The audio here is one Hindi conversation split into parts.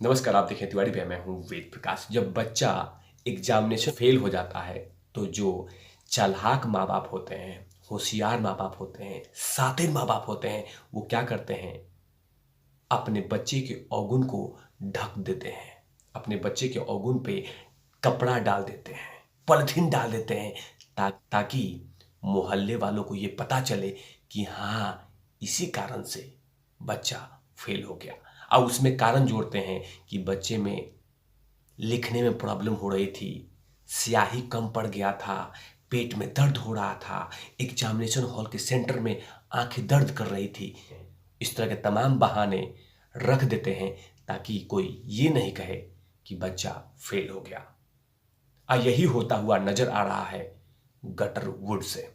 नमस्कार, आप देखें तिवारी भैया, मैं हूँ वेद प्रकाश। जब बच्चा एग्जामिनेशन फेल हो जाता है तो जो चालाक माँ बाप होते हैं, होशियार माँ बाप होते हैं, शातिर माँ बाप होते हैं, वो क्या करते हैं, अपने बच्चे के अवगुण को ढक देते हैं। अपने बच्चे के अवगुण पे कपड़ा डाल देते हैं, पॉलिथीन डाल देते हैं, ताकि मोहल्ले वालों को ये पता चले कि हाँ, इसी कारण से बच्चा फेल हो गया। अब उसमें कारण जोड़ते हैं कि बच्चे में लिखने में प्रॉब्लम हो रही थी, स्याही कम पड़ गया था, पेट में दर्द हो रहा था, एग्जामिनेशन हॉल के सेंटर में आंखें दर्द कर रही थी। इस तरह के तमाम बहाने रख देते हैं ताकि कोई ये नहीं कहे कि बच्चा फेल हो गया। यही होता हुआ नजर आ रहा है गटर वुड से।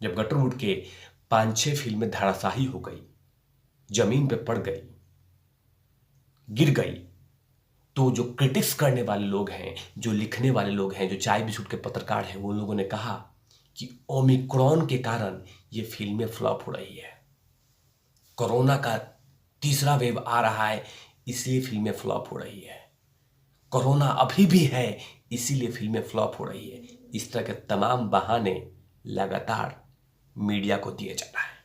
जब गटर वुड के 5-6 फिल्में धराशाही हो गई, जमीन पे पड़ गई, गिर गई, तो जो क्रिटिक्स करने वाले लोग हैं, जो लिखने वाले लोग हैं, जो चाय बिस्कुट के पत्रकार हैं, वो लोगों ने कहा कि ओमिक्रॉन के कारण ये फिल्में फ्लॉप हो रही है, कोरोना का तीसरा वेव आ रहा है इसलिए फिल्में फ्लॉप हो रही है, कोरोना अभी भी है इसीलिए फिल्में फ्लॉप हो रही है। इस तरह के तमाम बहाने लगातार मीडिया को दिए जा रहा है,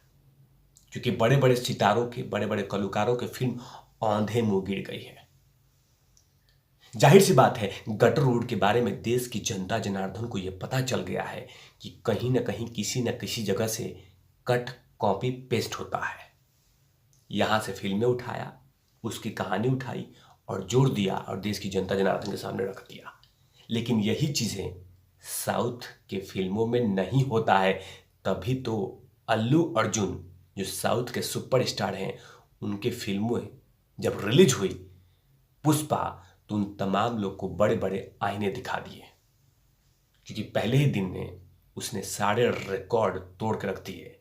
क्योंकि बड़े बड़े सितारों के, बड़े बड़े कलाकारों के फिल्म औंधे मुंह गिर गई है। जाहिर सी बात है, गटर रोड के बारे में देश की जनता जनार्दन को यह पता चल गया है कि कहीं ना कहीं किसी न किसी जगह से कट कॉपी पेस्ट होता है। यहां से फिल्में उठाया, उसकी कहानी उठाई और जोड़ दिया और देश की जनता जनार्दन के सामने रख दिया। लेकिन यही चीजें साउथ के फिल्मों में नहीं होता है। तभी तो अल्लू अर्जुन, जो साउथ के सुपरस्टार हैं, उनके फिल्में जब रिलीज हुई पुष्पा, तो उन तमाम लोग को बड़े बड़े आईने दिखा दिए, क्योंकि पहले ही दिन में उसने सारे रिकॉर्ड तोड़ के रख दिए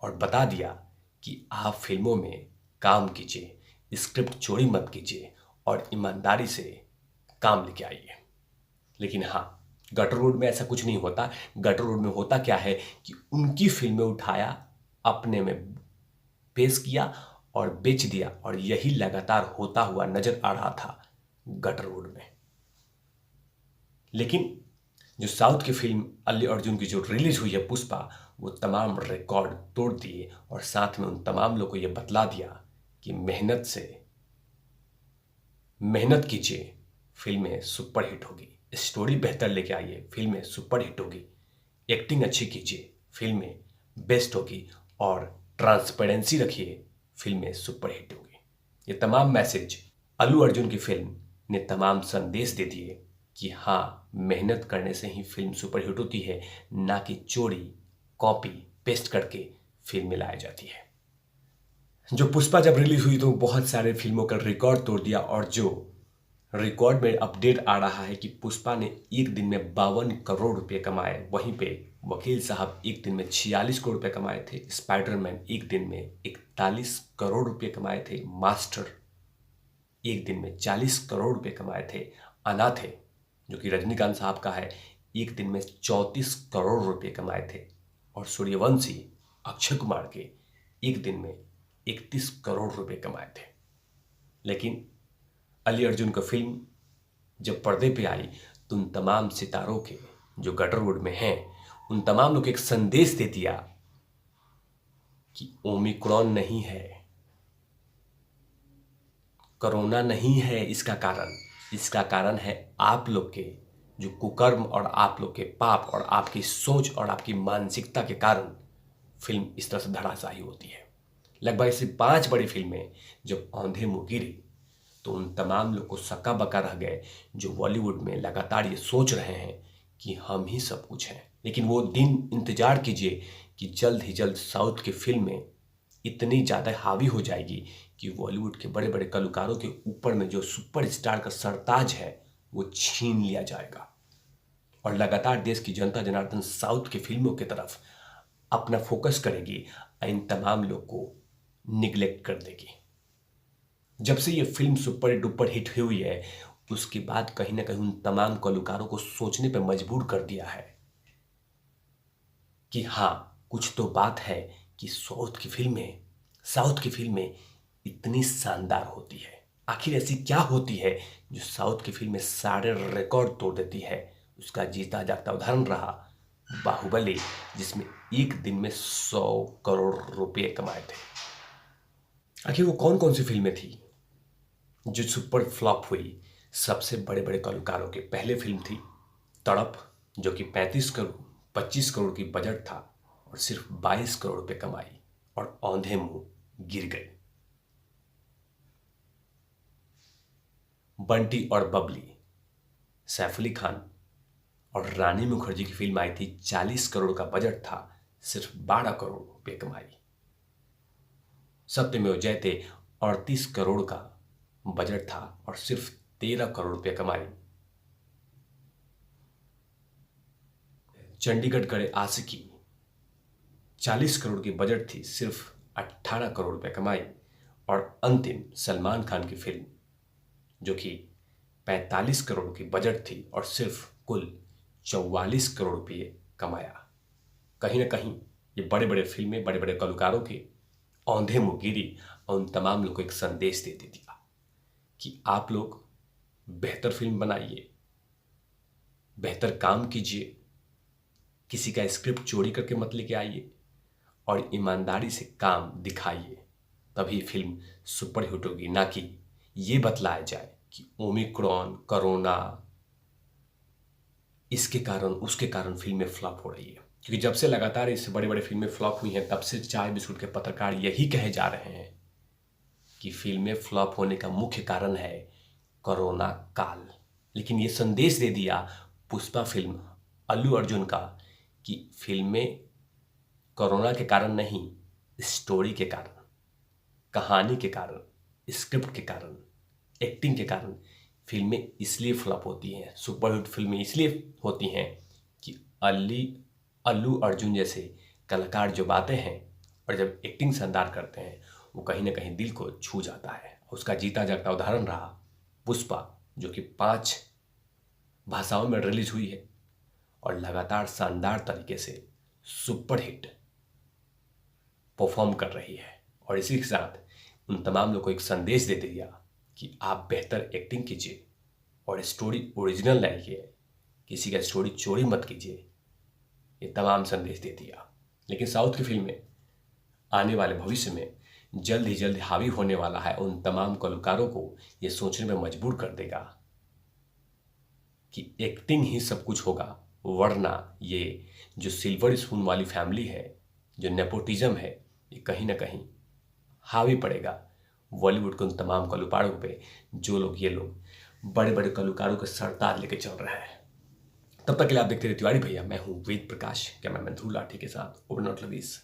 और बता दिया कि आप फिल्मों में काम कीजिए, स्क्रिप्ट चोरी मत कीजिए और ईमानदारी से काम लेके आइए। लेकिन हाँ, गटर रोड में ऐसा कुछ नहीं होता। गटर रोड में होता क्या है कि उनकी फिल्में उठाया, अपने में पेश किया और बेच दिया, और यही लगातार होता हुआ नजर आ रहा था गटर रोड में। लेकिन जो साउथ की फिल्म अल्लू अर्जुन की जो रिलीज हुई है पुष्पा, वो तमाम रिकॉर्ड तोड़ दिए और साथ में उन तमाम लोगों को यह बतला दिया कि मेहनत कीजिए, फिल्में सुपरहिट होगी, स्टोरी बेहतर लेके आइए, फिल्में सुपरहिट होगी, एक्टिंग अच्छी कीजिए, फिल्में बेस्ट होगी, और ट्रांसपेरेंसी रखिए, फिल्में सुपरहिट होगी। ये तमाम मैसेज अल्लू अर्जुन की फिल्म ने तमाम संदेश दे दिए कि हाँ, मेहनत करने से ही फिल्म सुपरहिट होती है, ना कि चोरी कॉपी पेस्ट करके फिल्म लाई जाती है। जो पुष्पा जब रिलीज हुई तो बहुत सारे फिल्मों का रिकॉर्ड तोड़ दिया, और जो रिकॉर्ड में अपडेट आ रहा है कि पुष्पा ने एक दिन में 52 करोड़ रुपए कमाए, वहीं पे वकील साहब एक दिन में 46 करोड़ रुपए कमाए थे, स्पाइडरमैन एक दिन में 41 करोड़ रुपए कमाए थे, मास्टर एक दिन में 40 करोड़ रुपए कमाए थे, अनाथे जो कि रजनीकांत साहब का है, एक दिन में 34 करोड़ रुपए कमाए थे, और सूर्यवंशी अक्षय कुमार के एक दिन में 31 करोड़ रुपए कमाए थे। लेकिन अली अर्जुन का फिल्म जब पर्दे पे आई तो उन तमाम सितारों के जो गटर रोड में हैं, उन तमाम लोग को एक संदेश दे दिया कि ओमिक्रॉन नहीं है, कोरोना नहीं है इसका कारण है आप लोग के जो कुकर्म और आप लोग के पाप और आपकी सोच और आपकी मानसिकता के कारण फिल्म इस तरह से धराशायी होती है। लगभग ऐसी 5 बड़ी फिल्में जब औंधे मुंह गिरी तो उन तमाम लोग को सका बका रह गए जो बॉलीवुड में लगातार ये सोच रहे हैं कि हम ही सब कुछ हैं। लेकिन वो दिन इंतजार कीजिए कि जल्द ही जल्द साउथ की फिल्में इतनी ज़्यादा हावी हो जाएगी कि बॉलीवुड के बड़े बड़े कलाकारों के ऊपर में जो सुपरस्टार का सरताज है वो छीन लिया जाएगा, और लगातार देश की जनता जनार्दन साउथ की फिल्मों की तरफ अपना फोकस करेगी, इन तमाम लोग को निगलेक्ट कर देगी। जब से ये फिल्म सुपर डुपर हिट हुई है उसके बाद कहीं ना कहीं उन तमाम कलाकारों को सोचने पर मजबूर कर दिया है कि हाँ, कुछ तो बात है कि साउथ की फिल्में इतनी शानदार होती है। आखिर ऐसी क्या होती है जो साउथ की फिल्म में सारे रिकॉर्ड तोड़ देती है? उसका जीता जागता उदाहरण रहा बाहुबली, जिसमें एक दिन में 100 करोड़ रुपए कमाए थे। आखिर वो कौन कौन सी फिल्में थी जो सुपर फ्लॉप हुई? सबसे बड़े बड़े कलाकारों की पहले फिल्म थी तड़प, जो कि 25 करोड़ की बजट था और सिर्फ 22 करोड़ रुपए कमाई और औंधे मुंह गिर गई। बंटी और बबली, सैफ अली खान और रानी मुखर्जी की फिल्म आई थी, 40 करोड़ का बजट था, सिर्फ 12 करोड़ रुपए कमाई। सत्यमेव जयते, 38 करोड़ का बजट था और सिर्फ 13 करोड़ रुपए कमाई। चंडीगढ़ करे आशिकी, 40 करोड़ की बजट थी, सिर्फ 18 करोड़ रुपए कमाई। और अंतिम सलमान खान की फिल्म, जो कि 45 करोड़ की बजट थी और सिर्फ कुल 44 करोड़ रुपये कमाया। कहीं ना कहीं ये बड़े बड़े फिल्में बड़े बड़े कलाकारों के औंधे मुंह गिरी और उन तमाम लोगों को एक संदेश देती थी कि आप लोग बेहतर फिल्म बनाइए, बेहतर काम कीजिए, किसी का स्क्रिप्ट चोरी करके मत लेके आइए और ईमानदारी से काम दिखाइए, तभी फिल्म सुपरहिट होगी। ना कि ये बतलाया जाए कि ओमिक्रॉन, कोरोना, इसके कारण उसके कारण फिल्में फ्लॉप हो रही है। क्योंकि जब से लगातार इससे बड़ी बड़ी फिल्में फ्लॉप हुई हैं, तब से चाय बिस्कुट के पत्रकार यही कहे जा रहे हैं कि फिल्में फ्लॉप होने का मुख्य कारण है कोरोना काल। लेकिन ये संदेश दे दिया पुष्पा फिल्म अल्लू अर्जुन का कि फिल्में कोरोना के कारण नहीं, स्टोरी के कारण, कहानी के कारण, स्क्रिप्ट के कारण, एक्टिंग के कारण फिल्में इसलिए फ्लॉप होती हैं, सुपरहिट फिल्में इसलिए होती हैं कि अल्लू अर्जुन जैसे कलाकार जो बातें हैं और जब एक्टिंग शानदार करते हैं, वो कहीं ना कहीं दिल को छू जाता है। उसका जीता जागता उदाहरण रहा पुष्पा, जो कि 5 भाषाओं में रिलीज हुई है और लगातार शानदार तरीके से सुपरहिट परफॉर्म कर रही है। और इसी के साथ उन तमाम लोगों को एक संदेश दे दिया कि आप बेहतर एक्टिंग कीजिए और स्टोरी ओरिजिनल लाइए, किसी का स्टोरी चोरी मत कीजिए। ये तमाम संदेश दे दिया। लेकिन साउथ की फिल्में आने वाले भविष्य में जल्द ही जल्द हावी होने वाला है, उन तमाम कलाकारों को ये सोचने में मजबूर कर देगा कि एक्टिंग ही सब कुछ होगा, वरना ये जो सिल्वर स्पून वाली फैमिली है, जो नेपोटिज्म है, ये कहीं ना कहीं हावी पड़ेगा बॉलीवुड के उन तमाम कलाकारों पे जो ये लोग बड़े बड़े कलाकारों के सरताज लेके चल रहे हैं। तब तक के लिए आप देखते रहे तिवारी भैया। मैं हूँ वेद प्रकाश, कैमरामैन ध्रुव लाठी के साथ ओवर नॉट लवीज।